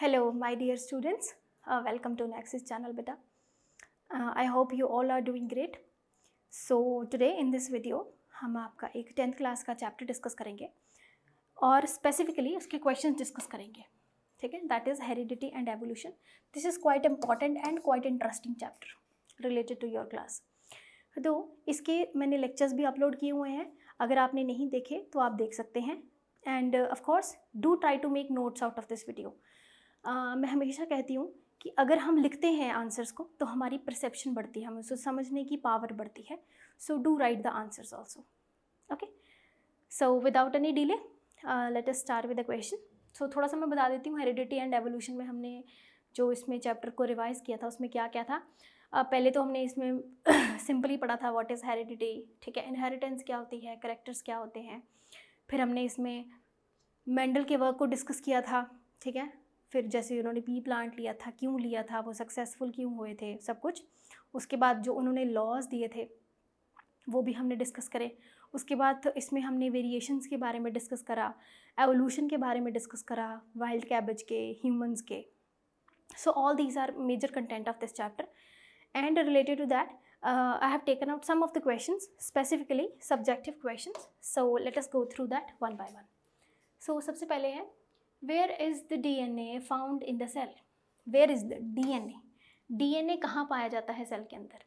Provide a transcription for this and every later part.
Hello, my dear students. Welcome to Nexus channel, beta. I hope you all are doing great. So today in this video हम आपका एक 10th class का chapter discuss करेंगे और specifically उसके questions discuss करेंगे. ठीक है, that is heredity and evolution. This is quite important and quite interesting chapter related to your class. तो इसके मैंने लेक्चर्स भी अपलोड किए हुए हैं. अगर आपने नहीं देखे तो आप देख सकते हैं. And of course do try to make notes out of this video. मैं हमेशा कहती हूँ कि अगर हम लिखते हैं आंसर्स को तो हमारी परसेप्शन बढ़ती है, हमें उसे समझने की पावर बढ़ती है. So do write the answers also. Okay, so without any delay let us start with the question. So थोड़ा सा मैं बता देती हूँ. हेरिडिटी एंड एवोल्यूशन में हमने जो इसमें चैप्टर को रिवाइज़ किया था उसमें क्या क्या था. पहले तो हमने इसमें सिंपली पढ़ा था व्हाट इज़ हेरिडिटी. ठीक है, इनहेरिटेंस क्या होती है, कैरेक्टर्स क्या होते हैं. फिर हमने इसमें मेंडल के वर्क को डिस्कस किया था. ठीक है, फिर जैसे उन्होंने पी प्लांट लिया था, क्यों लिया था, वो सक्सेसफुल क्यों हुए थे, सब कुछ. उसके बाद जो उन्होंने लॉज दिए थे वो भी हमने डिस्कस करे. उसके बाद तो इसमें हमने वेरिएशंस के बारे में डिस्कस करा, एवोल्यूशन के बारे में डिस्कस करा, वाइल्ड कैबेज के, ह्यूमंस के. So all these are major content of this chapter and related to that I have taken out some of the questions, specifically subjective questions. So let us go through that one by one. So सबसे पहले है, where is the DNA found in the cell? Where is the DNA? DNA कहाँ पाया जाता है cell के अंदर?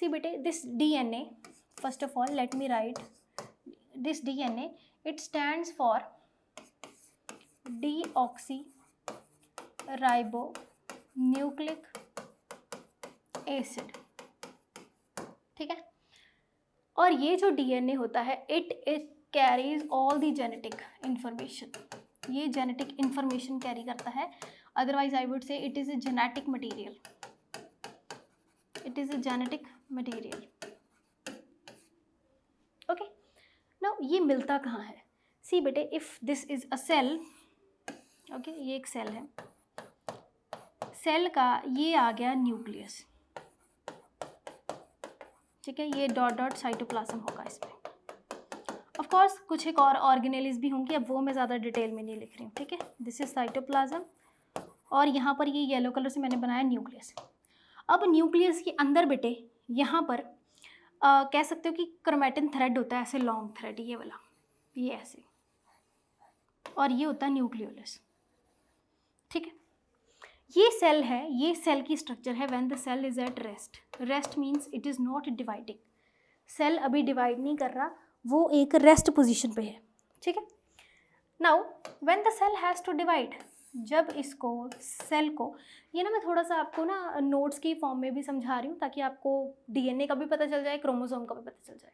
See बेटे, this DNA, first of all let me write this DNA. It stands for deoxyribonucleic acid. ठीक है, और ये जो DNA होता है it carries all the genetic information. ये जेनेटिक इंफॉर्मेशन कैरी करता है. Otherwise I would say it is a genetic material. It is a genetic material. Okay, now ये मिलता कहाँ है? सी बेटे, if this is a cell, okay, ये एक सेल है. सेल का ये आ गया न्यूक्लियस. ठीक है, ये डॉट डॉट साइटोप्लाज्म होगा इसमें. ऑफ कोर्स कुछ एक और ऑर्गेनेलिस भी होंगी, अब वो मैं ज़्यादा डिटेल में नहीं लिख रही हूँ. ठीक है, दिस इज साइटोप्लाज्म और यहाँ पर ये येलो कलर से मैंने बनाया न्यूक्लियस. अब न्यूक्लियस के अंदर बेटे यहाँ पर कह सकते हो कि क्रोमैटिन थ्रेड होता है, ऐसे लॉन्ग थ्रेड, ये वाला, ये ऐसे, और ये होता है न्यूक्लियोलस. ठीक है, ये सेल है, ये सेल की स्ट्रक्चर है when the cell is at rest. Rest means it is not dividing. Cell अभी डिवाइड नहीं कर रहा, वो एक रेस्ट पोजीशन पे है. ठीक है, now when the cell has to divide, जब इसको सेल को, ये ना मैं थोड़ा सा आपको ना नोट्स की फॉर्म में भी समझा रही हूँ ताकि आपको डीएनए का भी पता चल जाए, क्रोमोसोम का भी पता चल जाए.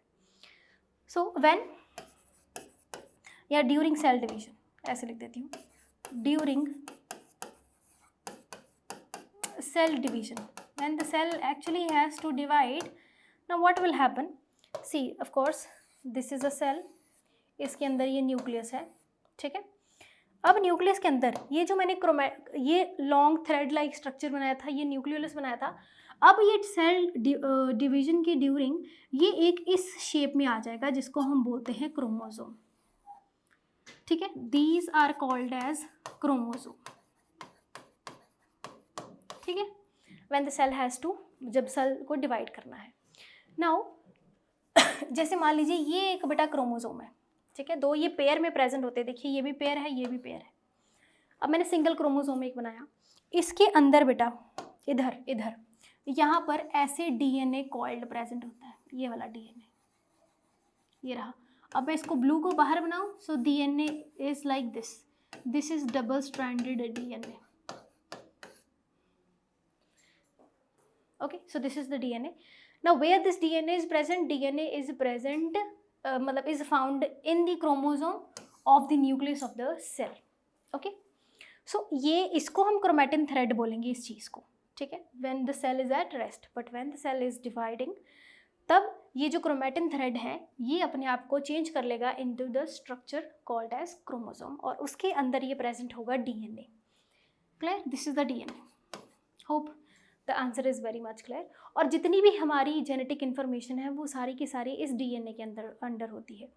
सो व्हेन, या ड्यूरिंग सेल डिवीजन, ऐसे लिख देती हूँ, during cell division, when the cell actually has to divide, now what will happen? See, of course this is a cell, इसके अंदर ये न्यूक्लियस है. ठीक है, अब न्यूक्लियस के अंदर ये जो मैंने ये लॉन्ग थ्रेड लाइक स्ट्रक्चर बनाया था, ये न्यूक्लियोलस बनाया था. अब ये सेल डिवीजन के ड्यूरिंग ये एक इस शेप में आ जाएगा जिसको हम बोलते हैं क्रोमोसोम. ठीक है, these are called as chromosome. ठीक है, when the cell has to, जब सेल को डिवाइड करना है. नाउ जैसे मान लीजिए ये एक बेटा क्रोमोसोम है. ठीक है, दो ये पेयर में प्रेजेंट होते हैं. देखिए ये भी पेयर है, ये भी पेयर है. अब मैंने सिंगल क्रोमोसोम एक बनाया. इसके अंदर बेटा इधर इधर यहाँ पर ऐसे डीएनए कॉइल्ड प्रेजेंट होता है, ये वाला डीएनए, ये रहा. अब मैं इसको ब्लू को बाहर बनाऊँ, so DNA is like this. This is double stranded DNA. Okay, so this is the DNA. Now where this DNA is present? DNA is present, मतलब is found in the chromosome of the nucleus of the cell. Okay, so ये इसको हम chromatin thread बोलेंगे इस चीज़ को. ठीक है, when the cell is at rest, but when the cell is dividing, तब ये जो chromatin thread है ये अपने आप को चेंज कर लेगा into the structure called as chromosome, और उसके अंदर ये present होगा DNA. Clear? This is the DNA. Hope the answer is very much clear. और जितनी भी हमारी जेनेटिक इन्फॉर्मेशन है वो सारी की सारी इस डीएनए के अंदर होती है.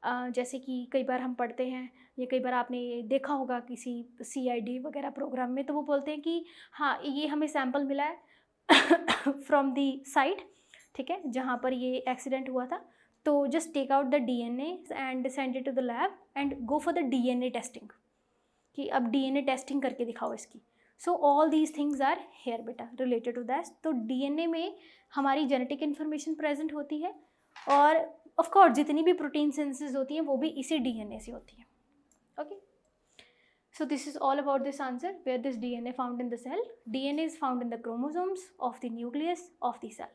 जैसे कि कई बार हम पढ़ते हैं या कई बार आपने देखा होगा किसी CID वगैरह प्रोग्राम में, तो वो बोलते हैं कि हाँ ये हमें सैंपल मिला है फ्रॉम दी साइट, ठीक है, जहाँ पर ये एक्सीडेंट हुआ था, तो just take out the DNA and send it to the lab and go for the DNA testing, कि अब DNA टेस्टिंग करके दिखाओ इसकी। So all these things are here बेटा रिलेटेड टू दैट। तो DNA में हमारी जेनेटिक इन्फॉर्मेशन प्रेजेंट होती है, और ऑफ कोर्स जितनी भी प्रोटीन सिंथेसिस होती है वो भी इसी DNA से होती है। Okay, so this is all about this answer, where this DNA found in the cell. DNA is found in the chromosomes of the nucleus of the cell,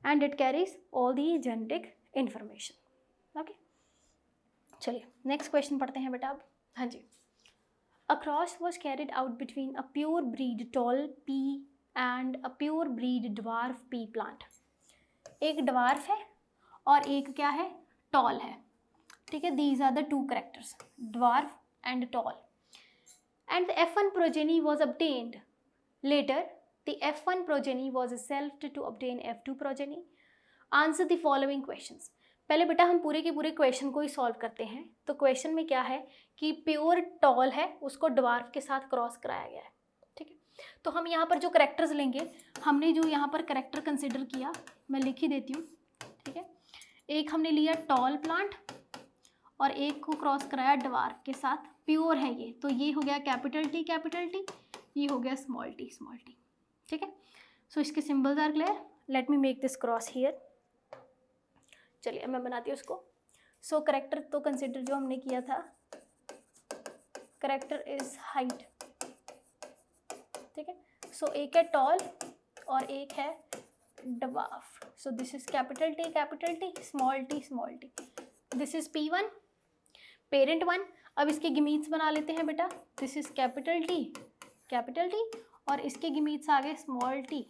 and it carries all the genetic information. Okay, चलिए next question पढ़ते हैं बेटा अब। हाँ जी, a cross was carried out between a pure breed tall pea and a pure breed dwarf pea plant. एक dwarf है और एक क्या है, tall है, ठीक है, these are the two characters, dwarf and tall. And the F1 progeny was obtained. Later, the F1 progeny was selved to obtain F2 progeny. Answer the following questions. पहले बेटा हम पूरे के पूरे क्वेश्चन को ही सॉल्व करते हैं। तो क्वेश्चन में क्या है कि प्योर टॉल है, उसको ड्वार्फ के साथ क्रॉस कराया गया है, ठीक है। तो हम यहाँ पर जो करेक्टर्स लेंगे, हमने जो यहाँ पर करेक्टर कंसिडर किया, मैं लिख ही देती हूँ, ठीक है। एक हमने लिया टॉल प्लांट और एक को क्रॉस कराया ड्वार्फ के साथ, प्योर है ये, तो ये हो गया कैपिटल T, ये हो गया स्मॉल t, ठीक है। सो इसके symbols are clear. Let me make this cross here. चलिए मैं बनाती हूँ उसको। सो करेक्टर तो कंसिडर जो हमने किया था, करेक्टर इज हाइट, ठीक है। सो एक है टॉल और एक है dwarf. So this is capital T, small t, this is P1 parent 1। अब इसके गिमीट्स बना लेते हैं बेटा, दिस इज कैपिटल T और इसके गिमीट्स आ गए स्मॉल t।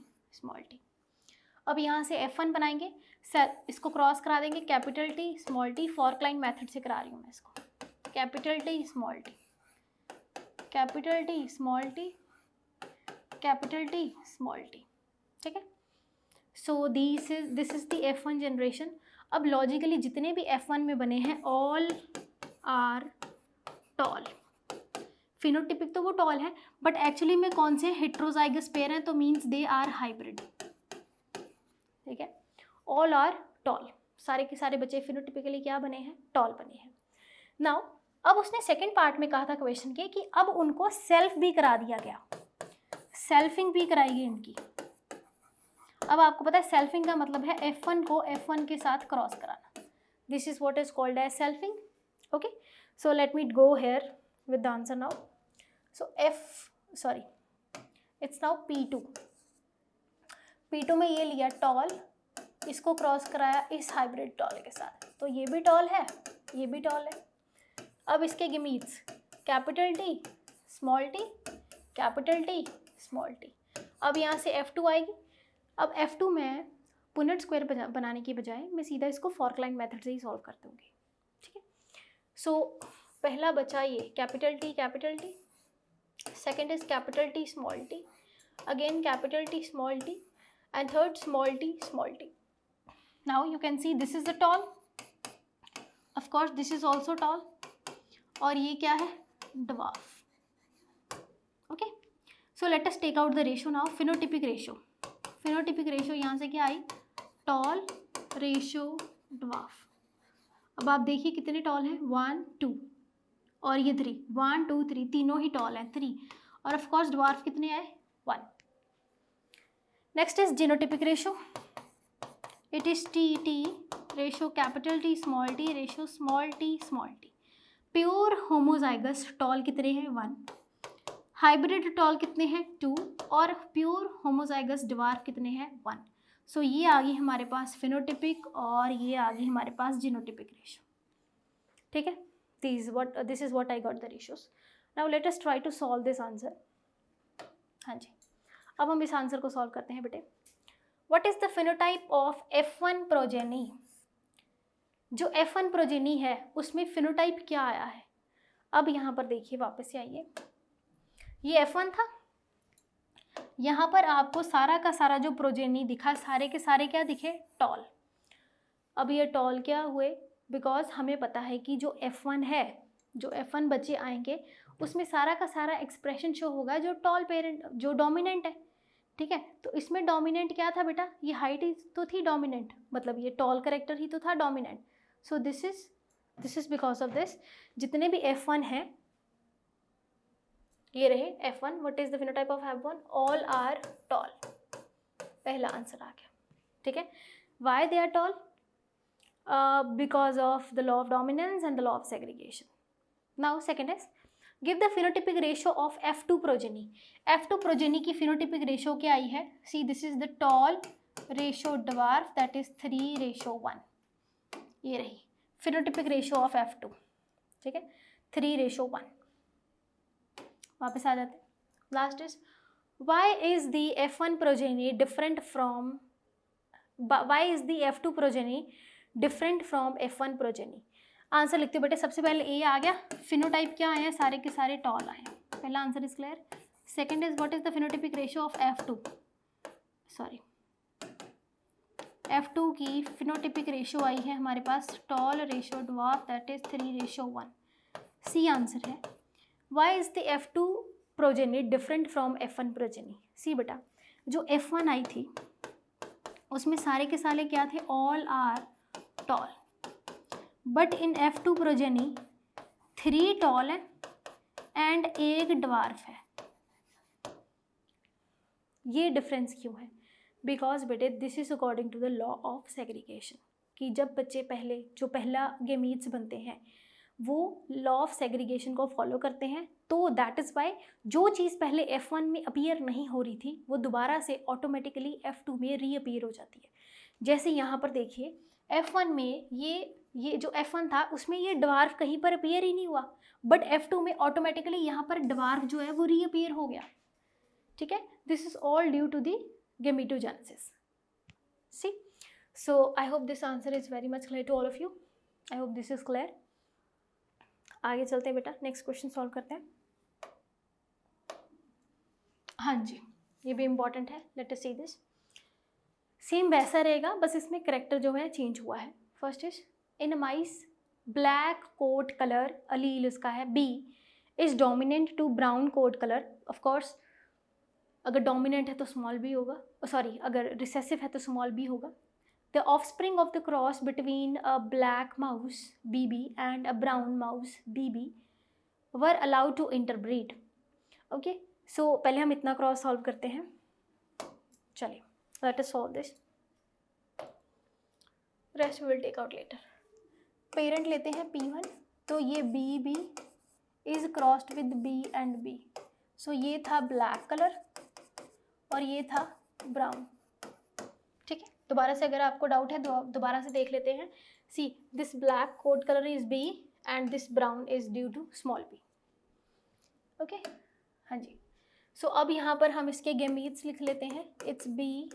अब यहाँ से F1 बनाएंगे, सर इसको क्रॉस करा देंगे capital T, small t, fork line method से करा रही हूँ मैं इसको, capital T, small t, capital T, small t, capital T, small t, ठीक है। So this is the F1 generation. अब लॉजिकली जितने भी F1 में बने हैं ऑल आर टॉल। फिनोटिपिक तो वो टॉल है, बट एक्चुअली में कौन से हेट्रोजाइगस पेयर हैं, तो मीन्स दे आर हाइब्रिड, ठीक है। ऑल आर टॉल, सारे के सारे बच्चे फिनोटिपिकली क्या बने हैं, टॉल बने हैं। नाउ अब उसने सेकंड पार्ट में कहा था क्वेश्चन के कि अब उनको सेल्फ भी करा दिया गया, सेल्फिंग भी कराई गई इनकी। अब आपको पता है सेल्फिंग का मतलब है F1 को F1 के साथ क्रॉस कराना, this is what is called as selfing. Okay, so let me go here with the answer now. So it's now P2 में ये लिया टॉल, इसको क्रॉस कराया इस हाइब्रिड टॉल के साथ, तो ये भी टॉल है, ये भी टॉल है। अब इसके gametes capital T, small t, capital T, small t। अब यहाँ से F2 आएगी। अब F2 में पुनेट स्क्वायर बनाने की बजाय मैं सीधा इसको फॉर्क लाइन मेथड से ही सॉल्व कर दूँगी, ठीक है। सो पहला बचा ये capital T, second is capital T, small t, again capital T, small t, and third small t। Now you can see this is the tall, of course this is also tall, और ये क्या है, dwarf. Okay, so let us take out the ratio now. Phenotypic ratio यहाँ से क्या आई, toll ratio dwarf. अब आप देखिए कितने टॉल हैं, 1 2 और ये 3, 1 2 3, तीनों ही टॉल हैं 3, और ऑफ कोर्स ड्वार्फ कितने आए, 1। Next is genotypic ratio, it is T ratio capital T, small t, ratio small t। Pure homozygous tall कितने हैं, 1, हाइब्रिड टॉल कितने हैं, 2, और प्योर होमोजाइगस ड्वार्फ कितने हैं, 1। सो ये आ गई हमारे पास फिनोटिपिक और ये आ गई हमारे पास जीनोटिपिक रेशियो, ठीक है। This is what I got the ratios. Now let us try to solve this answer. हाँ जी, अब हम इस आंसर को सॉल्व करते हैं बेटे। What is the phenotype of F1 progeny. जो F1 प्रोजेनी है उसमें फिनोटाइप क्या आया है। अब यहाँ पर देखिए, वापस से आइए, ये F1 था, यहाँ पर आपको सारा का सारा जो प्रोजेनी दिखा, सारे के सारे क्या दिखे, टॉल। अब ये टॉल क्या हुए, बिकॉज हमें पता है कि जो F1 है, जो F1 बच्चे आएंगे उसमें सारा का सारा एक्सप्रेशन शो होगा जो टॉल पेरेंट, जो डोमिनेंट है, ठीक है। तो इसमें डोमिनेंट क्या था बेटा, ये हाइट तो थी डोमिनेंट, मतलब ये टॉल करेक्टर ही तो था dominant. So this is because of this जितने भी F1 हैं ये रहे F1। What is the phenotype of F1? All are tall. पहला आंसर आ गया, ठीक है। Why they are tall? Because of the law of dominance and the law of segregation. Now second is give the phenotypic ratio of F2 progeny. F2 progeny की phenotypic ratio क्या आई है? See this is the toll ratio dwarf, that is 3:1। ये रही phenotypic ratio of F2, ठीक है, 3:1। वापस आ जाते हैं। Last is why is the F1 progeny different from, why is the F2 progeny different from F1 progeny? Answer लिखते हो बेटे। सबसे पहले ए आ गया, फिनोटाइप क्या आए, सारे के सारे टॉल आए। पहला answer is clear. Second is what is the phenotypic ratio of F2? Sorry, F2 की फिनोटिपिक रेशियो आई है हमारे पास tall ratio dwarf, that is 3:1। C answer है। Why is the F2 progeny different from F1 progeny? See बेटा, जो F1 आई थी उसमें सारे के सारे क्या थे, all are tall, but in F2 progeny 3 tall है एंड 1 ड्वार्फ है। ये डिफरेंस क्यों है? बिकॉज बेटे this is according to the law of segregation, कि जब बच्चे पहले जो पहला गेमीट्स बनते हैं वो लॉ ऑफ सेग्रीगेशन को फॉलो करते हैं, तो दैट इज़ वाई जो चीज़ पहले F1 में अपीयर नहीं हो रही थी वो दोबारा से ऑटोमेटिकली F2 में रीअपीयर हो जाती है। जैसे यहाँ पर देखिए F1 में ये जो F1 था उसमें ये ड्वार्फ कहीं पर अपीयर ही नहीं हुआ, बट F2 में ऑटोमेटिकली यहाँ पर ड्वार्फ जो है वो रीअपीयर हो गया, ठीक है। This is all due to the gametogenesis. See, so I hope this answer is very much clear to all of you. I hope this is clear. आगे चलते हैं बेटा, नेक्स्ट क्वेश्चन सॉल्व करते हैं। हाँ जी, ये भी इम्पॉर्टेंट है। Let us see this. Same वैसा रहेगा, बस इसमें करेक्टर जो है चेंज हुआ है। First is in mice black coat colour allele उसका है B is dominant to brown coat colour. Of course अगर डोमिनेंट है तो स्मॉल बी होगा, सॉरी अगर रिसेसिव है तो स्मॉल बी होगा। The offspring of the cross between a black mouse BB and a brown mouse BB were allowed to interbreed. Okay, so पहले हम इतना क्रॉस सॉल्व करते हैं। चलिए, let us solve this. Rest we will take out later. Parent लेते हैं P1, तो ये BB is crossed with B and B. So ये था ब्लैक कलर और ये था ब्राउन, ठीक है। दोबारा से अगर आपको डाउट है दोबारा से देख लेते हैं। See this black coat colour is B and this brown is due to small B. Okay, हाँ जी। सो अब यहाँ पर हम इसके गेमीट्स लिख लेते हैं। इट्स बी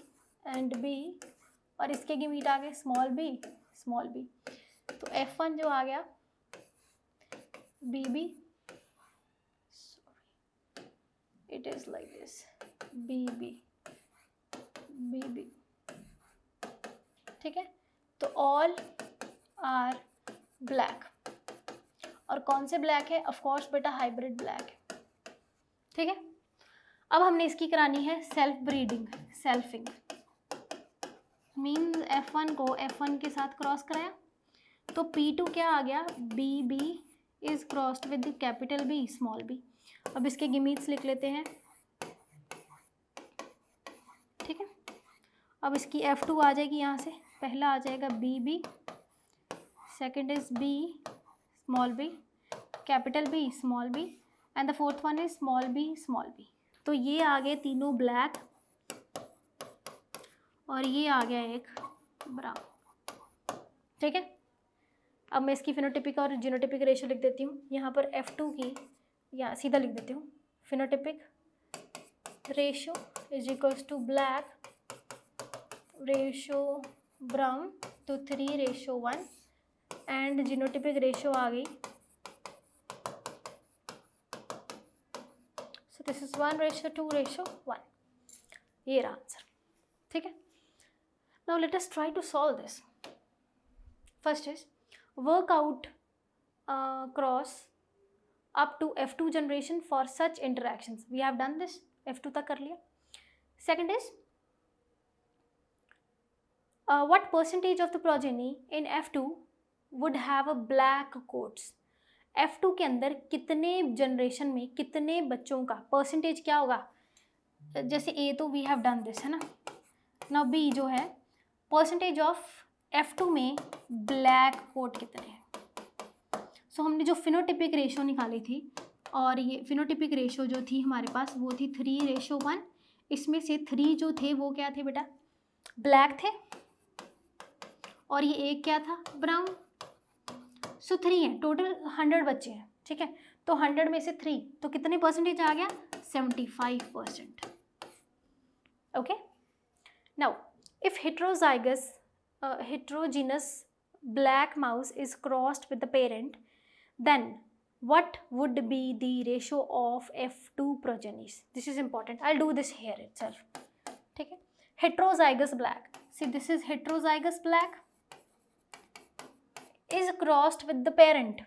एंड बी और इसके गेमीट आ गए स्मॉल बी स्मॉल बी। तो F1 जो आ गया B B, it is like this B B B B, ठीक है। तो ऑल आर ब्लैक, और कौन से ब्लैक है? ऑफ कोर्स बेटा हाइब्रिड ब्लैक है, ठीक है। अब हमने इसकी करानी है self breeding, selfing. Means F1 को F1 के साथ क्रॉस कराया तो P2 क्या आ गया, B B is crossed with capital B small B. अब इसके गिमीट्स लिख लेते हैं, ठीक है। अब इसकी F2 आ जाएगी यहाँ से, पहला आ जाएगा B B, second is B small B capital B small B and the fourth one is small B. तो ये आ गए तीनों ब्लैक और ये आ गया एक ब्राउन, ठीक है। अब मैं इसकी फिनोटिपिक और जीनोटिपिक रेशियो लिख देती हूँ। यहाँ पर F2 की या सीधा लिख देती हूँ, phenotypic ratio is equals to black ratio brown, तो 3:1 एंड जीनोटिपिक रेशियो आ गई, सो दिस इज 1:2:1। ये रहा आंसर, ठीक है। Now let us try to solve this. First is work out cross up to F2 generation for such interactions. We have done this, F2 तक कर लिया. Second is what percentage of the progeny in F2 would have a black coats. F2 के अंदर कितने generation में कितने बच्चों का परसेंटेज क्या होगा. जैसे A तो वी हैव डन दिस है ना. नाउ B जो है परसेंटेज ऑफ F2 में ब्लैक कोट कितने हैं. सो हमने जो फिनोटिपिक रेशो निकाली थी, और ये फिनोटिपिक रेशो जो थी हमारे पास वो थी 3:1. इसमें से 3 जो थे वो क्या थे बेटा, ब्लैक थे, और ये एक क्या था, ब्राउन. सो 3 है, टोटल 100 बच्चे हैं. ठीक है, तो 100 में से 3 तो कितने परसेंटेज आ गया, 75%. Okay. Now if heterogeneous black mouse is crossed with the parent, then what would be the ratio of F2 progenies? This is important. I'll do this here itself. ठीक है, heterozygous black. See, this is heterozygous black is crossed with the parent.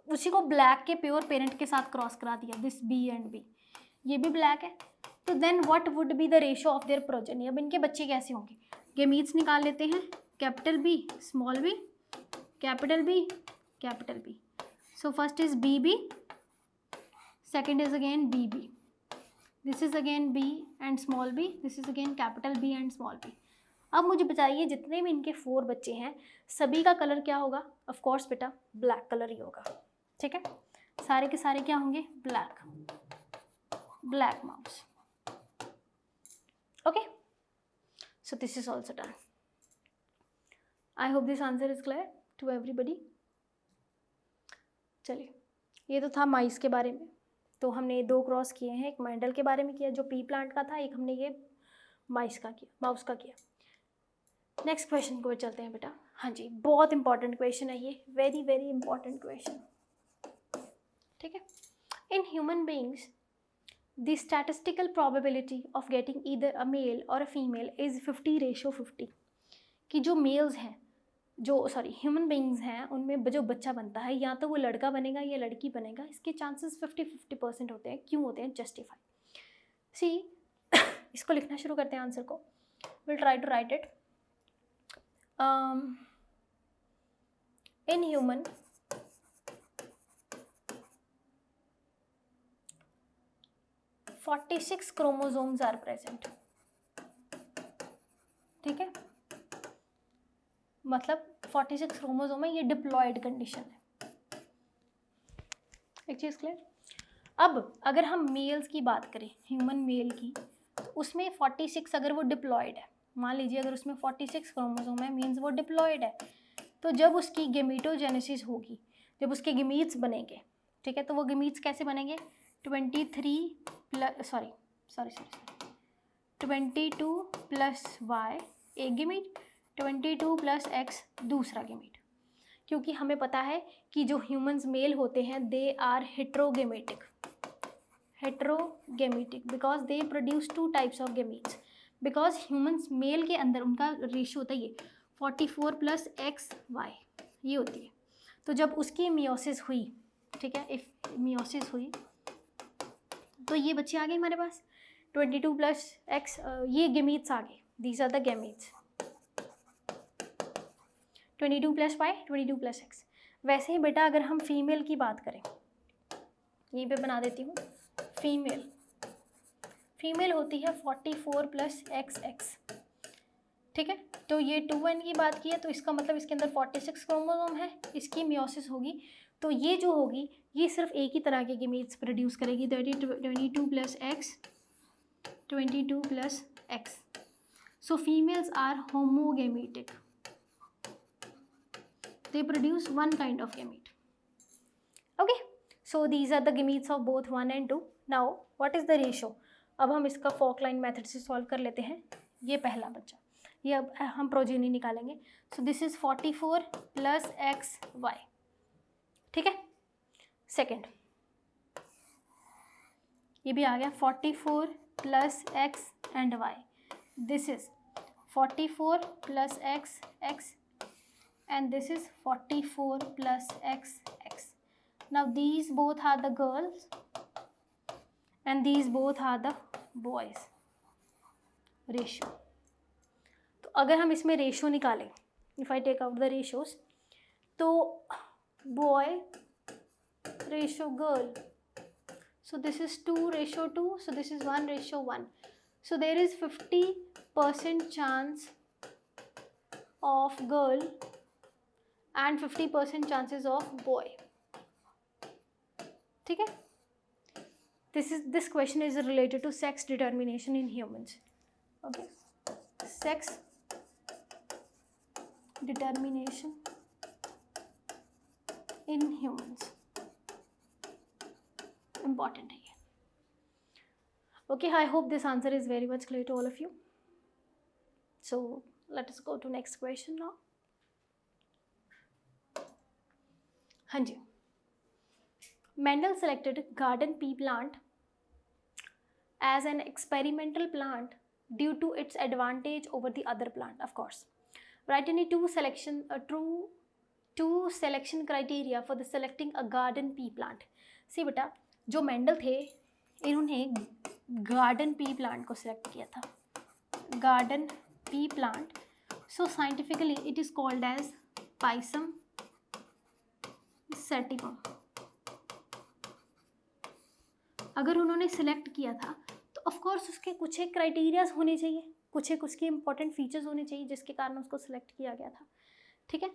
उसी को black के pure parent के साथ cross करा दिया, this B and B. ये भी ब्लैक है. तो then what would be the ratio of their progeny. अब इनके बच्चे कैसे होंगे, गेमीट्स निकाल लेते हैं. Capital B, small b, capital B, capital B. So first is BB, second is again BB. This is again B and small b, this is again capital B and small b. अब मुझे बताइए जितने भी इनके 4 बच्चे हैं सभी का कलर क्या होगा. ऑफ कोर्स बेटा ब्लैक कलर ही होगा. ठीक है, सारे के सारे क्या होंगे, black mouse. Okay, so this is also done. I hope this answer is clear to everybody. चलिए, ये तो था माइस के बारे में. तो हमने 2 क्रॉस किए हैं, एक मैंडल के बारे में किया जो पी प्लांट का था, एक हमने ये माउस का किया. नेक्स्ट क्वेश्चन को चलते हैं बेटा. हाँ जी, बहुत इंपॉर्टेंट क्वेश्चन है ये, वेरी वेरी इंपॉर्टेंट क्वेश्चन. ठीक है, in human beings the statistical probability of getting either a male or a female is 50:50. कि जो मेल्स हैं, ह्यूमन बींग्स हैं, उनमें जो बच्चा बनता है या तो वो लड़का बनेगा या लड़की बनेगा, इसके चांसेस 50-50% होते हैं. क्यों होते हैं, जस्टिफाई. सी इसको लिखना शुरू करते हैं आंसर को. Will try to write it. in human 46 chromosomes are present. ठीक है, मतलब 46 क्रोमोसोम है, ये डिप्लॉयड कंडीशन है. एक चीज़ क्लियर. अब अगर हम मेल्स की बात करें, ह्यूमन मेल की, तो उसमें 46 अगर वो डिप्लॉयड है, मान लीजिए अगर उसमें 46 क्रोमोसोम है, मीन्स वो डिप्लॉयड है. तो जब उसकी गेमीटोजेनेसिस होगी, जब उसके गेमीट्स बनेंगे, ठीक है, तो वो गेमीट्स कैसे बनेंगे, 22 प्लस y एक गेमीट, 22 प्लस x दूसरा गेमीट. क्योंकि हमें पता है कि जो ह्यूमंस मेल होते हैं they are heterogametic because they produce 2 types of gametes. Because humans male के अंदर उनका रेशियो होता है ये 44 प्लस XY, ये होती है. तो जब उसकी मियोसिस हुई, ठीक है, इफ मियोसिस हुई तो ये बच्चे आ गए हमारे पास 22 प्लस X, ये गेमीट्स आ गए. These are the gametes, 22 plus Y, 22 plus X. वैसे ही बेटा अगर हम फीमेल की बात करें, यहीं पे बना देती हूँ. फीमेल होती है 44 प्लस XX. ठीक है, तो ये 2n की बात की है, तो इसका मतलब इसके अंदर 46 क्रोमोसोम है. इसकी मियोसिस होगी तो ये जो होगी ये सिर्फ एक ही तरह के गेमीट्स प्रोड्यूस करेगी, 22 plus X, 22 plus X. So females are homogametic, they produce one kind of gamete. Okay, so these are the gametes of both 1 and 2. Now what is the ratio? अब हम इसका फोकलाइन मेथड से solve कर लेते हैं. ये पहला बच्चा, ये अब हम प्रोजेनी निकालेंगे. सो दिस इज 44 प्लस XY. ठीक है, सेकेंड ये भी आ गया 44 plus X and Y. This is 44 plus X and this is 44 plus XX. Now these both are the girls and these both are the boys. Ratio. तो अगर हम इसमें ratio निकालें, if I take out the ratios, तो boy ratio girl, so this is 2:2, so this is 1:1. So there is 50% chance of girl and 50% chances of boy. ठीक है? This question is related to sex determination in humans. Okay, sex determination in humans. Important है ये. Okay, I hope this answer is very much clear to all of you. So let us go to next question now. हाँ जी. Mendel selected garden pea plant as an experimental plant due to its advantage over the other plant, of course. Write any two selection criteria for the selecting a garden pea plant. See बेटा, जो Mendel थे इन्होंने garden pea plant को select किया था. Garden pea plant, so scientifically it is called as Pisum sativum. अगर उन्होंने select किया था तो ऑफ कोर्स उसके कुछ एक क्राइटेरियाज होने चाहिए, कुछ एक उसके इंपॉर्टेंट फीचर्स होने चाहिए जिसके कारण उसको सिलेक्ट किया गया था. ठीक है.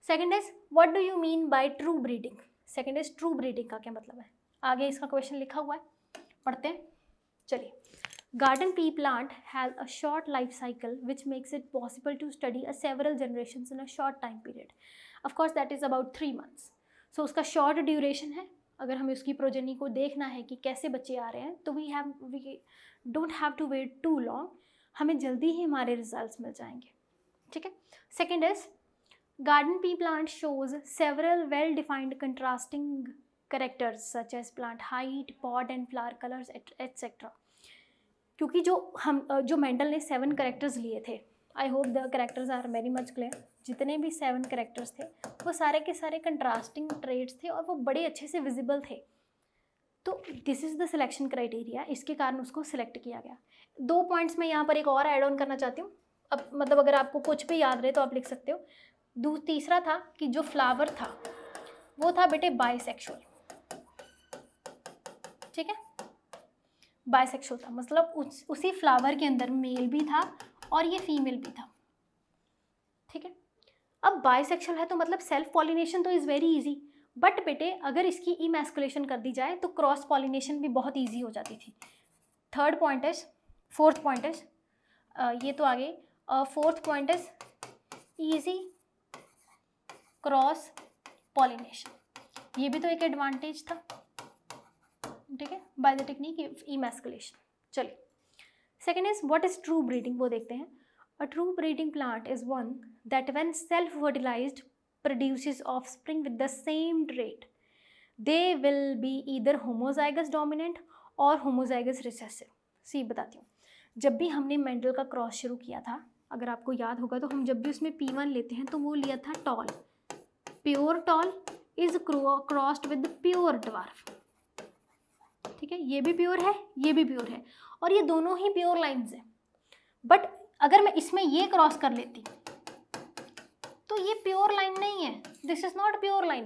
Second is what do you mean by true breeding. Second is true breeding का क्या मतलब है, आगे इसका क्वेश्चन लिखा हुआ है, पढ़ते हैं. चलिए. Garden pea plant has a short life cycle which makes it possible to study several generations in a short time period. Of course that is about 3 months. So उसका short duration है. अगर हमें उसकी प्रोजेनी को देखना है कि कैसे बच्चे आ रहे हैं तो we don't have to wait too long. हमें जल्दी ही हमारे रिजल्ट्स मिल जाएंगे. ठीक है. Second is garden pea plant shows several well defined contrasting characters such as plant height, pod and flower colors etc. क्योंकि जो मेंडल ने 7 कैरेक्टर्स लिए थे, I hope the characters are very much clear. जितने भी 7 कैरेक्टर्स थे वो सारे के सारे कंट्रास्टिंग ट्रेड्स थे और वो बड़े अच्छे से विजिबल थे. तो this is the selection criteria, इसके कारण उसको सिलेक्ट किया गया. 2 पॉइंट्स मैं यहाँ पर एक और ऐड ऑन करना चाहती हूँ. अब मतलब अगर आपको कुछ भी याद रहे तो आप लिख सकते हो. तीसरा था कि जो फ्लावर था वो था बेटे बाइसेक्सुअल. ठीक है, बाइसेक्सुअल था, मतलब उसी फ्लावर के अंदर मेल भी था और ये फीमेल भी था. ठीक है. अब बाइसेक्सुअल है तो मतलब सेल्फ पॉलिनेशन तो इज़ वेरी इजी, बट बेटे अगर इसकी इमैस्कुलेशन कर दी जाए तो क्रॉस पॉलिनेशन भी बहुत इजी हो जाती थी. फोर्थ पॉइंट इज ये तो आगे. Fourth point is easy cross pollination, ये भी तो एक एडवांटेज था. ठीक है, बाय द टेक्निक इमैस्कुलेशन. चलिए. Second is what is true breeding, वो देखते हैं. A true breeding plant is one that when self fertilized produces offspring with the same trait. They will be either homozygous dominant or homozygous recessive. सी बताती हूँ. जब भी हमने Mendel का cross शुरू किया था, अगर आपको याद होगा तो हम जब भी उसमें P1 लेते हैं तो वो लिया था tall. Pure tall is crossed with pure dwarf. ठीक है, ये भी प्योर है, ये भी प्योर है और ये दोनों ही प्योर लाइन्स हैं. बट अगर मैं इसमें ये क्रॉस कर लेती तो ये प्योर लाइन नहीं है. This is not pure line.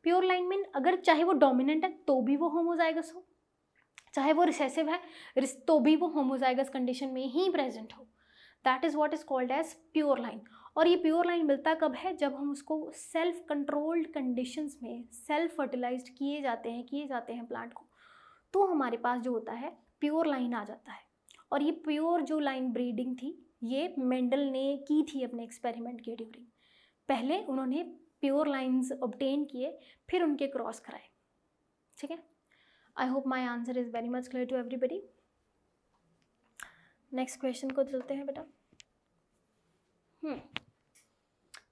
Pure line mean अगर चाहे वो डोमिनेंट है तो भी वो होमोजाइगस हो, चाहे वो रिसेसिव है तो भी वो होमोजाइगस कंडीशन में ही प्रेजेंट हो. That is what is called as pure line. और ये प्योर लाइन मिलता कब है, जब हम उसको सेल्फ कंट्रोल्ड कंडीशंस में सेल्फ फर्टिलाइज्ड किए जाते हैं प्लांट को, तो हमारे पास जो होता है प्योर लाइन आ जाता है. और ये प्योर जो लाइन ब्रीडिंग थी ये मेंडल ने की थी अपने एक्सपेरिमेंट के ड्यूरिंग. पहले उन्होंने प्योर लाइंस ऑब्टेन किए, फिर उनके क्रॉस कराए. ठीक है. I hope my answer is very much clear to everybody. Next question को चलते हैं बेटा.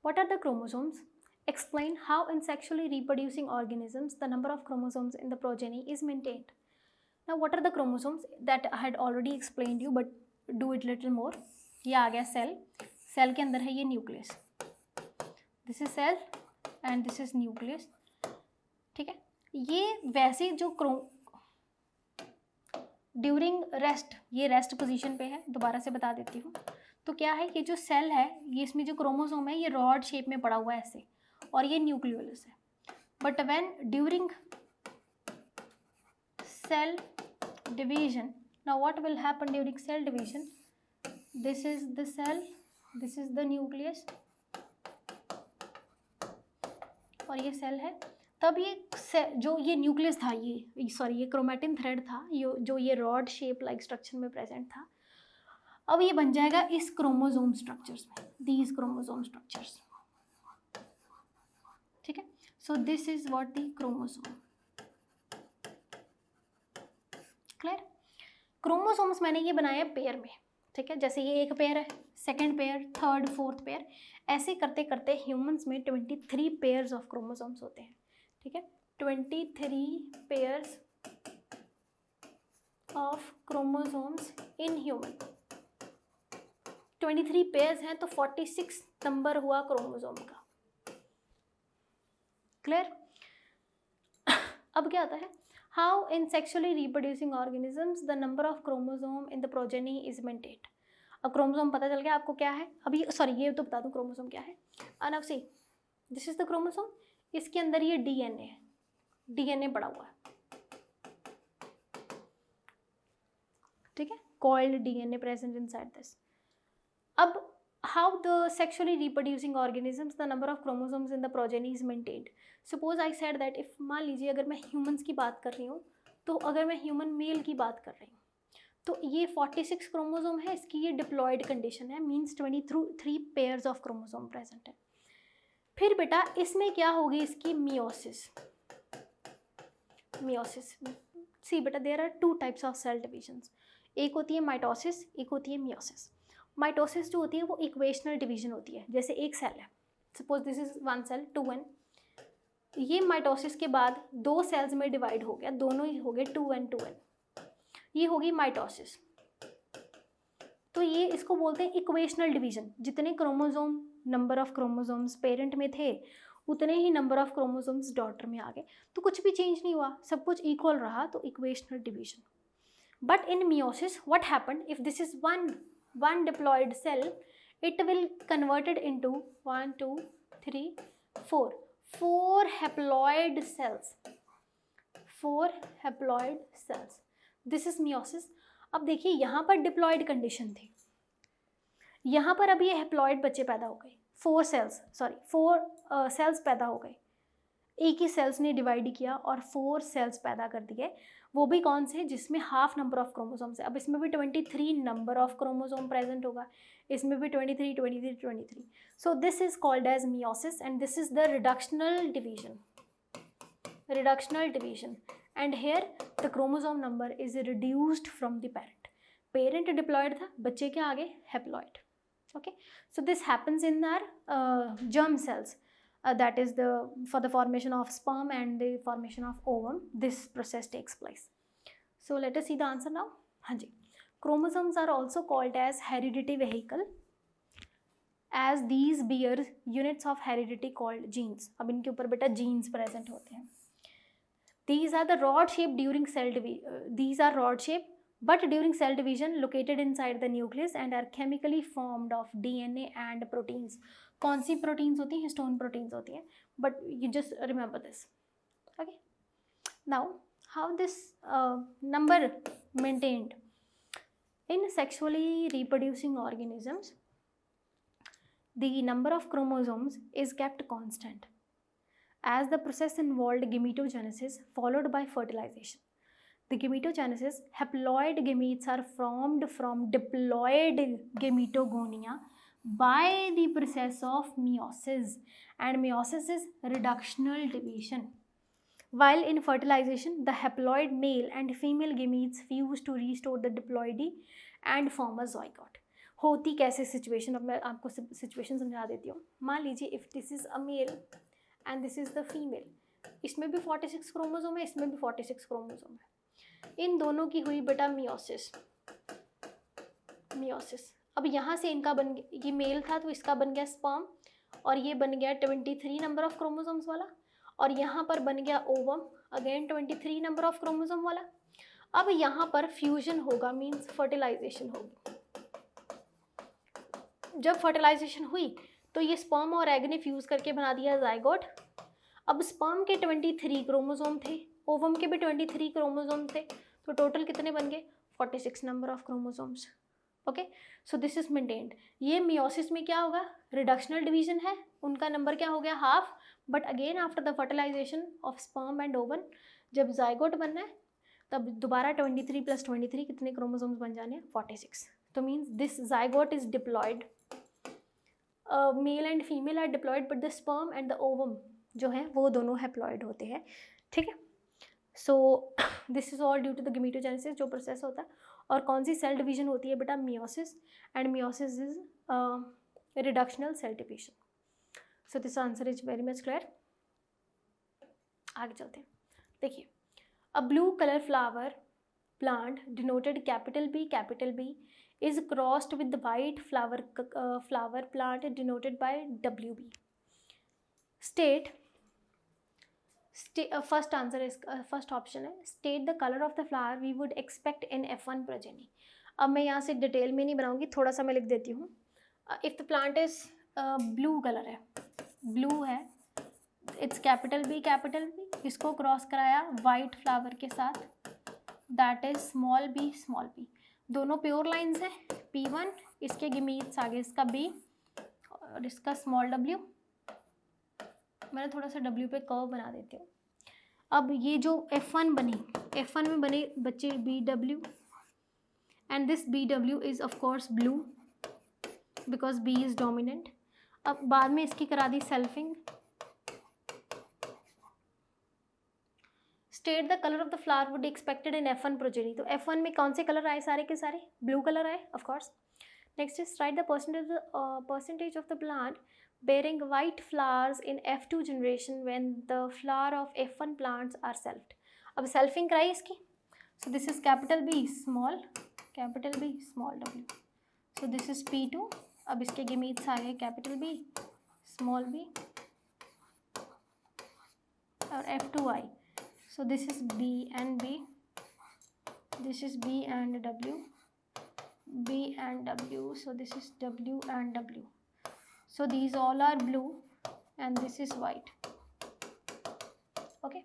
What are the chromosomes? Explain how in sexually reproducing organisms the number of chromosomes in the progeny is maintained. Now what are the chromosomes? That I had already explained you, but do it little more. ये आ गया cell. Cell के अंदर है ये nucleus. This is cell and this is nucleus, ठीक है। ये वैसे जो ड्यूरिंग रेस्ट, ये रेस्ट पोजीशन पे है, दोबारा से बता देती हूँ। तो क्या है, ये जो सेल है, ये इसमें जो क्रोमोसोम है ये रॉड शेप में पड़ा हुआ है ऐसे, और ये न्यूक्लियोलस है। But when during cell division, now what will happen during cell division? This is the cell, this is the nucleus, और ये सेल है। तब ये जो ये न्यूक्लियस था, ये क्रोमेटिन थ्रेड था, जो ये रॉड शेप लाइक स्ट्रक्चर में प्रेजेंट था, अब ये बन जाएगा इस क्रोमोसोम स्ट्रक्चर्स में, दीज क्रोमोसोम स्ट्रक्चर्स, ठीक है। So this is what the chromosome, clear. Chromosomes मैंने ये बनाया पेयर में, ठीक है। जैसे ये एक पेयर है, second pair, third, fourth pair, ऐसे करते करते ह्यूमंस में 23 पेयर्स ऑफ क्रोमोसोम्स होते हैं, ठीक है। 23 pairs of chromosomes in human, 23 pairs हैं तो 46 नंबर हुआ क्रोमोसोम का, क्लियर। अब क्या आता है, how in sexually reproducing organisms the number of chromosome in the progeny is maintained। अब क्रोमोसोम पता चल गया आपको क्या है। अभी सॉरी, ये तो बता दूं क्रोमोसोम क्या है। Now C, this is the chromosome, इसके अंदर ये डीएनए है, डीएनए पड़ा हुआ है, ठीक है, called DNA present inside this. अब how the sexually reproducing organisms the number of chromosomes in the progeny is maintained। suppose I said that if, मान लीजिए अगर मैं humans की बात कर रही हूँ, तो अगर मैं human male की बात कर रही हूँ, तो ये 46 क्रोमोसोम है, इसकी ये डिप्लॉयड कंडीशन है, means 23 pairs of chromosome present है। फिर बेटा इसमें क्या होगी, इसकी मियोसिस। मियोसिस, सी बेटा, there are 2 types of cell divisions, एक होती है माइटोसिस, एक होती है मियोसिस। माइटोसिस जो होती है वो इक्वेशनल डिवीजन होती है। जैसे एक सेल है, suppose this is 1 cell 2n, ये माइटोसिस के बाद 2 सेल्स में डिवाइड हो गया, दोनों ही हो गए 2n 2n, ये होगी माइटोसिस। तो ये इसको बोलते हैं इक्वेशनल डिवीजन। जितने chromosome, number of chromosomes parent में थे, उतने ही नंबर ऑफ क्रोमोसोम्स डॉटर में आ गए, तो कुछ भी चेंज नहीं हुआ, सब कुछ इक्वल रहा, तो equational division. But in meiosis what happened, if this is one diploid cell, it will converted into 1 2 3 4 haploid cells, 4 haploid cells, this is meiosis। अब देखिए यहाँ पर डिप्लॉयड कंडीशन थी, यहाँ पर अभी ये हैप्लॉयड बच्चे पैदा हो गए, 4 सेल्स पैदा हो गए, एक ही सेल्स ने डिवाइड किया और 4 सेल्स पैदा कर दिए, वो भी कौन से, जिसमें हाफ नंबर ऑफ क्रोमोसोम्स है। अब इसमें भी 23 नंबर ऑफ क्रोमोसोम प्रेजेंट होगा, इसमें भी 23। So this is called as meiosis and this is the reductional division and here the chromosome number is reduced from the parent diploid था, बच्चे के आगे haploid, okay. So this happens in our germ cells, that is for the formation of sperm and the formation of ovum, this process takes place। So let us see the answer now। हाँ जी, chromosomes are also called as heredity vehicle as these bear units of heredity called genes। अब इनके ऊपर बेटा genes present होते हैं। These are the rod shape during cell division, these are rod shape but during cell division located inside the nucleus and are chemically formed of DNA and proteins। कौन सी proteins होती हैं, histone proteins होती हैं, but you just remember this, okay. Now how this number maintained in sexually reproducing organisms, the number of chromosomes is kept constant as the process involved gametogenesis followed by fertilization। The gametogenesis, haploid gametes are formed from diploid gametogonia by the process of meiosis, and meiosis is reductional division, while in fertilization the haploid male and female gametes fuse to restore the diploidy and form a zygote। होती कैसे situation, अब मैं आपको situation समझा देती हूँ। मान लीजिए if this is a male and this is the female, इसमें भी 46 क्रोमोसोम है, इसमें भी 46 क्रोमोसोम है, इन दोनों की हुई बेटा मियोसिस। अब यहाँ से इनका बन गया, ये मेल था तो इसका बन गया स्पर्म और ये बन गया 23 नंबर ऑफ क्रोमोसोम्स वाला, और यहाँ पर बन गया ovum, again 23 number of chromosome वाला। अब यहाँ पर फ्यूजन होगा, मीन्स फर्टिलाइजेशन होगी। जब फर्टिलाइजेशन हुई तो ये स्पर्म और एग ने फ्यूज करके बना दिया जाइगोट। अब स्पर्म के 23 क्रोमोसोम थे, ओवम के भी 23 क्रोमोसोम थे, तो टोटल कितने बन गए? 46 number of chromosomes. Okay, so this is maintained. ये मियोसिस में क्या होगा? रिडक्शनल डिवीजन है, उनका नंबर क्या हो गया? Half. But again after the fertilization of sperm and ovum, जब जाइगोट बनना है तब दोबारा 23 + 23 कितने क्रोमोसोम्स बन जाने हैं? 46। तो means this zygote is diploid, male and female are diploid, but the sperm and the ovum जो है वो दोनों हैप्लॉयड होते हैं। ठीक है, so this is all due to the gametogenesis जो प्रोसेस होता है। और कौन सी सेल डिवीजन होती है बेटा? Meiosis, and meiosis is reductional cell division. So this answer is very much clear. आगे चलते हैं। देखिए, a blue colour flower plant denoted capital B is crossed with the white flower plant denoted by WB. State first answer is first option है, state the color of the flower we would expect in F1 progeny. अब मैं यहाँ से detail में नहीं बनाऊंगी, थोड़ा सा मैं लिख देती हूँ। If the plant is blue colour है, ब्लू है, इट्स कैपिटल B, इसको क्रॉस कराया वाइट फ्लावर के साथ, दैट इज स्मॉल b, दोनों प्योर लाइंस हैं। P1 इसके गिमीट्स आगे इसका B और इसका स्मॉल w। मैंने थोड़ा सा W पे कर्व बना देती हूँ। अब ये जो F1 बनी, F1 में बने बच्चे BW, and this BW is of course blue because B is dominant. अब बाद में इसकी करा दी selfing. State the colour of the flower would expected in F1 progeny. तो F1 में कौन से कलर आए? सारे के सारे ब्लू कलर आए of course. Next is right the percentage of the plant bearing white flowers in F2 generation when the flower of F1 plants are selfed. अब selfing कराई इसकी, so this is capital B small w, so this is P2। अब इसके gametes आ गए capital B small b और F2I, so this is B and B, this is B and W, so this is W and W, so these all are blue and this is white। okay,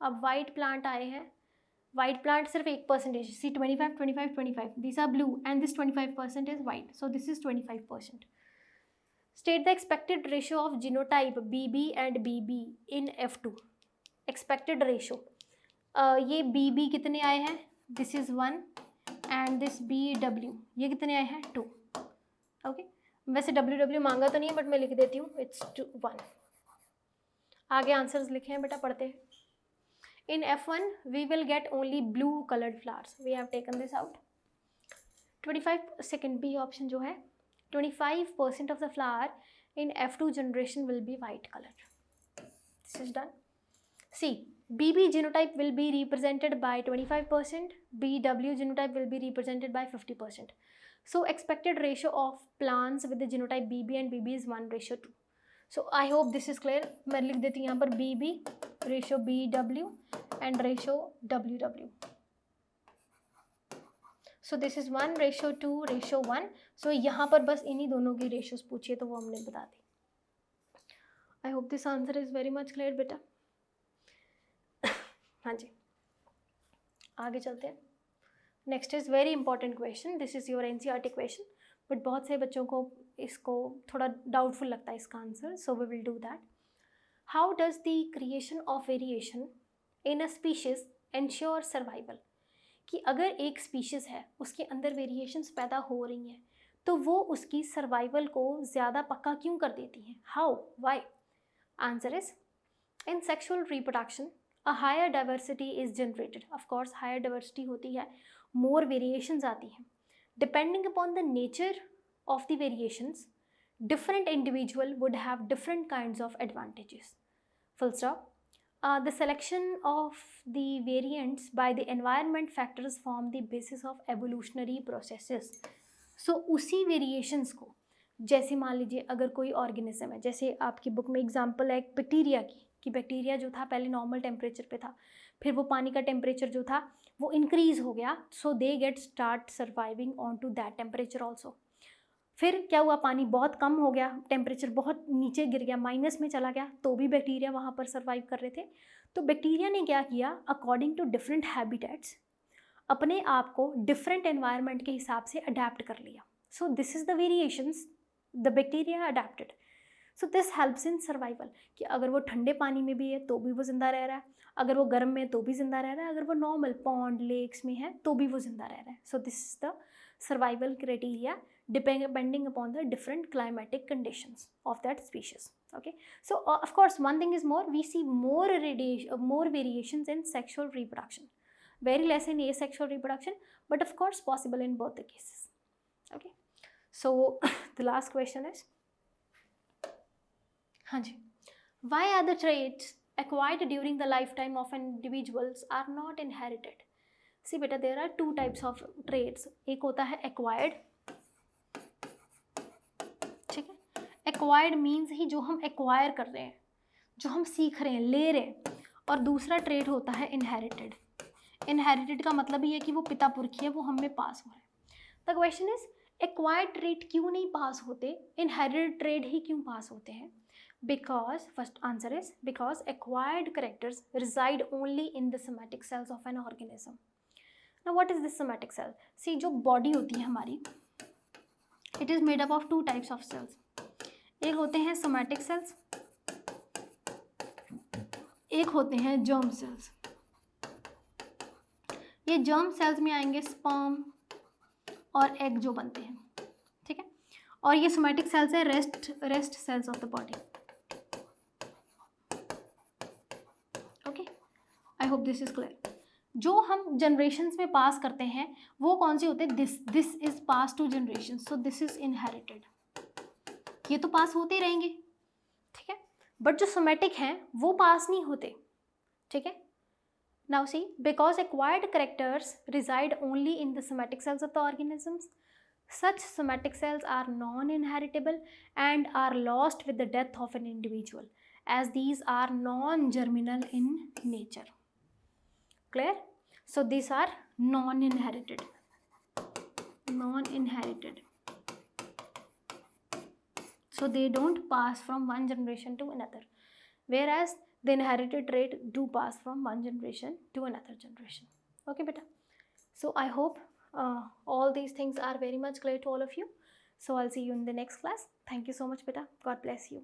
अब white plant आए हैं, white plant सिर्फ 1%, see 25, these are blue and this 25% is white, so this is 25%। state the expected ratio of genotype BB and BB in F2। expected ratio, ये BB कितने आए हैं? this is 1 and this BW ये कितने आए हैं? 2। Okay, वैसे WW मांगा तो नहीं है बट मैं लिख देती हूँ, इट्स 1। आगे आंसर्स लिखे हैं बेटा, पढ़ते हैं। In F1 we will get only blue coloured flowers, we have taken this out. 25 second B option जो है, 25% of the flower in F2 generation will be white colour. This is done. See BB genotype will be represented by 25%, BW genotype will be represented by 50%. So expected ratio of plants with the genotype BB and BB is 1:2. So I hope this is clear। मैं लिख देती हूँ यहाँ पर BB ratio BW and ratio WW। So this is 1:2 ratio 1। So यहाँ पर बस इन्हीं दोनों की ratios पूछिए तो वो हमने बता दी। I hope this answer is very much clear बेटा। हाँ जी, आगे चलते हैं। Next is very important question, this is your NCERT question, but बहुत से बच्चों को इसको थोड़ा डाउटफुल लगता है इसका answer, so we will do that. How does the creation of variation in a species ensure survival? कि अगर एक स्पीशीज़ है उसके अंदर वेरिएशंस पैदा हो रही हैं तो वो उसकी सर्वाइवल को ज़्यादा पक्का क्यों कर देती हैं? How, why? Answer is in sexual reproduction a higher diversity is generated। of course higher diversity होती है, more variations आती हैं। depending upon the nature of the variations, different individual would have different kinds of advantages। full stop। the selection of the variants by the environment factors form the basis of evolutionary processes। so उसी variations को जैसे मान लीजिए अगर कोई organism है, जैसे आपकी बुक में एग्जांपल है एक बैक्टीरिया की, कि बैक्टीरिया जो था पहले नॉर्मल टेम्परेचर पे था, फिर वो पानी का टेम्परेचर जो था वो इंक्रीज हो गया, so they get start surviving on to that temperature also. फिर क्या हुआ, पानी बहुत कम हो गया, टेम्परेचर बहुत नीचे गिर गया, माइनस में चला गया, तो भी बैक्टीरिया वहाँ पर सर्वाइव कर रहे थे। तो बैक्टीरिया ने क्या किया, अकॉर्डिंग टू डिफरेंट हैबिटेट्स अपने आप को डिफरेंट एनवायरनमेंट के हिसाब से अडेप्ट कर लिया। So this is the variations the bacteria adapted. So this helps in survival, कि अगर वो ठंडे पानी में भी है तो भी वो जिंदा रह रहा है, अगर वो गर्म में है तो भी जिंदा रह रहा है, अगर वो नॉर्मल पॉन्ड लेक्स में है तो भी वो जिंदा रह रहा है। So this is the survival criteria depending upon the different climatic conditions of that species. Okay, so of course one thing is more, we see more variations in sexual reproduction, very less in asexual reproduction, but of course possible in both the cases. Okay, so the last question is, हाँ जी, why are the traits acquired during the lifetime of individuals are not inherited? See बेटा, there are two types of traits. एक होता है acquired, ठीक है, acquired means he जो हम acquire कर रहे हैं, जो हम सीख रहे हैं, ले रहे हैं, और दूसरा ट्रेट होता है इनहेरिटेड। इनहेरिटेड का मतलब ही है कि वो पिता पुरखी है, वो हम में पास हो रहा है। The question is, acquired trait क्यों नहीं पास होते, इनहेरिटेड ट्रेट ही क्यों पास होते हैं? Because first answer is because acquired characters reside only in the somatic cells of an organism. Now what is this somatic cell? See, जो body होती है हमारी, it is made up of two types of cells. एक होते हैं somatic cells, एक होते हैं जर्म सेल्स। ये जर्म सेल्स में आएंगे स्पर्म और एग जो बनते हैं, ठीक है, और ये सोमैटिक सेल्स है rest cells of the body. Okay, I hope this is clear. जो हम जनरेशन्स में पास करते हैं वो कौन से होते हैं? This is pass to generation, so this is inherited. ये तो पास होते ही रहेंगे, ठीक है, बट जो सोमैटिक हैं वो पास नहीं होते, ठीक है। Now see, because acquired characters reside only in the somatic cells of the organisms, such somatic cells are non-inheritable and are lost with the death of an individual, as these are non-germinal in nature. Clear? So these are non-inherited. So they don't pass from one generation to another, whereas the inherited trait do pass from one generation to another generation. Okay beta, so I hope all these things are very much clear to all of you. So I'll see you in the next class. Thank you so much beta, God bless you.